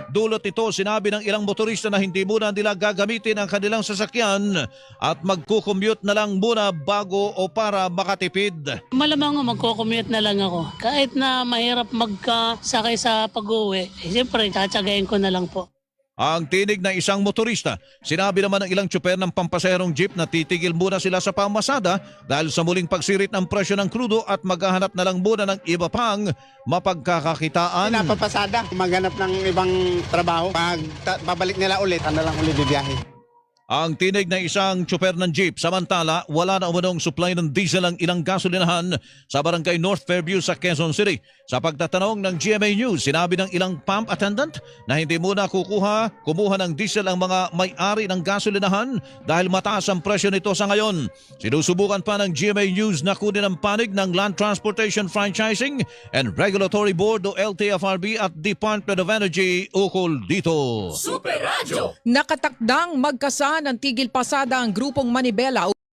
Dulot nito, sinabi ng ilang motorista na hindi muna nila gagamitin ang kanilang sasakyan at magkukommute na lang muna bago o para makatipid. Malamang magko-commute na lang ako. Kahit na mahirap magkasakay sa pag-uwi, siyempre tsatsagayin ko na lang po. Ang tinig ng isang motorista, sinabi naman ng ilang tsuper ng pampaserong jeep na titigil muna sila sa pamasada dahil sa muling pagsirit ng presyo ng krudo at maghahanap na lang muna ng iba pang mapagkakakitaan. Pinapapasada, maghanap ng ibang trabaho. Pag babalik nila ulit, ano lang ulit bibiyahe. Ang tinig ng isang tsuper ng jeep, samantala wala na umunong supply ng diesel ang ilang gasolinahan sa barangay North Fairview sa Quezon City. Sa pagtatanong ng GMA News, sinabi ng ilang pump attendant na hindi muna kumuha ng diesel ang mga may-ari ng gasolinahan dahil mataas ang presyo nito sa ngayon. Sinusubukan pa ng GMA News na kunin ang panig ng Land Transportation Franchising and Regulatory Board o LTFRB at Department of Energy ukol dito. Nakatakdang magkasa ng tigil pasada ang grupong Manibela